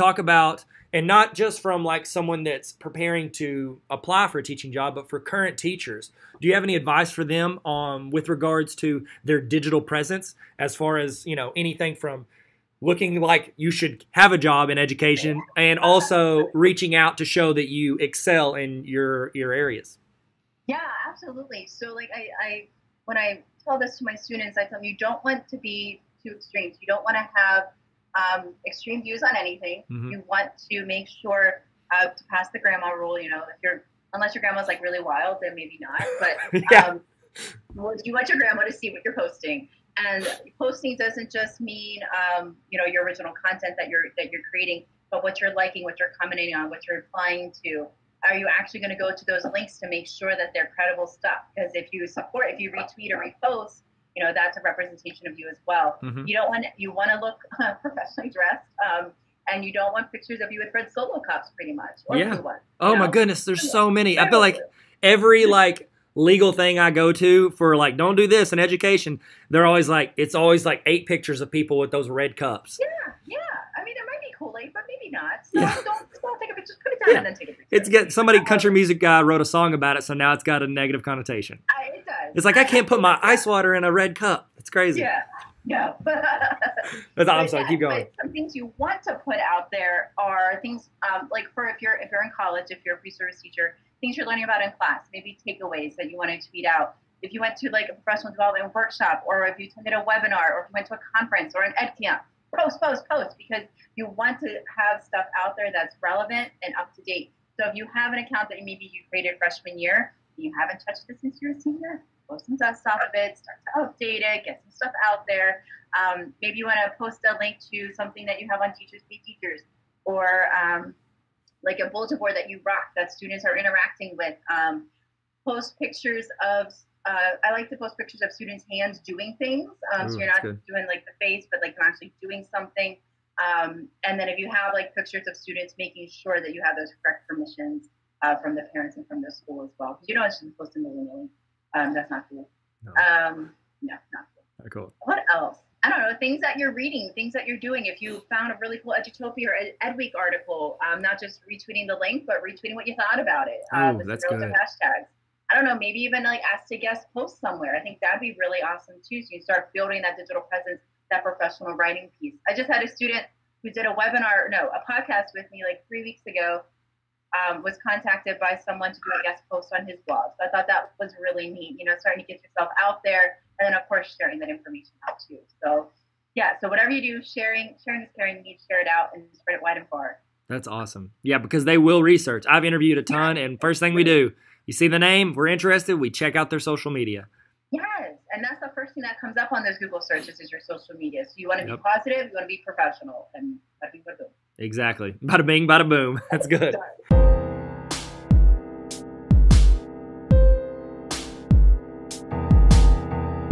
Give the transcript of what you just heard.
talk about, and not just from like someone that's preparing to apply for a teaching job, but for current teachers. Do you have any advice for them with regards to their digital presence, as far as, you know, anything from looking like you should have a job in education and also reaching out to show that you excel in your areas? Yeah, absolutely. So like I when I tell this to my students, I tell them you don't want to be too extreme. You don't want to have extreme views on anything. Mm-hmm. You want to make sure to pass the grandma rule. You know, if you're unless your grandma's like really wild, then maybe not. But Yeah. You want your grandma to see what you're posting. And posting doesn't just mean you know, your original content that you're creating, but what you're liking, what you're commenting on, what you're replying to. Are you actually going to go to those links to make sure that they're credible stuff? Because if you retweet or repost, you know, that's a representation of you as well. Mm-hmm. You want to look professionally dressed, and you don't want pictures of you with red Solo cups, pretty much. Or Yeah. blue ones, Oh my goodness, there's so many. I feel like every like legal thing I go to for like don't do this in education, it's always like 8 pictures of people with those red cups. Yeah, yeah. I mean, it might be Kool-Aid, but maybe not. So Yeah. don't take a picture. Just put it down and then take a picture. Somebody country music guy wrote a song about it, so now it's got a negative connotation. It does. It's like I can't put my ice water in a red cup. It's crazy. Yeah. No. I'm sorry. Keep going. But some things you want to put out there are things like if you're in college, if you're a pre-service teacher, things you're learning about in class, maybe takeaways that you want to tweet out. If you went to like a professional development workshop, or if you attended a webinar, or if you went to a conference or an ed camp, post, because you want to have stuff out there that's relevant and up to date. So if you have an account that maybe you created freshman year, and you haven't touched it since you were a senior, post some dust off of it, start to update it, get some stuff out there. Maybe you want to post a link to something that you have on Teachers Pay Teachers, or like a bulletin board that you rock that students are interacting with. Post pictures of I like to post pictures of students' hands doing things. So you're not doing like the face, but like actually doing something. And then if you have like pictures of students, making sure that you have those correct permissions from the parents and from the school as well. Because you don't want to post them willy-nilly. That's not cool. No, not cool. Very cool. What else? I don't know, things that you're reading, things that you're doing. If you found a really cool Edutopia or EdWeek article, not just retweeting the link, but retweeting what you thought about it. That's good. Hashtags. I don't know, maybe even like ask to guest post somewhere. I think that'd be really awesome too. So you start building that digital presence, that professional writing piece. I just had a student who did a podcast with me like 3 weeks ago, was contacted by someone to do a guest post on his blog. So I thought that was really neat, you know, starting to get yourself out there, and then of course sharing that information out too. So yeah, so whatever you do, sharing is caring. You need to share it out and spread it wide and far. That's awesome. Yeah, because they will research. I've interviewed a ton, and first thing we do, you see the name, we're interested, we check out their social media. Yes, and that's the first thing that comes up on those Google searches is your social media. So you want to be positive, you want to be professional, and bada bing, bada boom. Exactly. Bada bing, bada boom. That's good.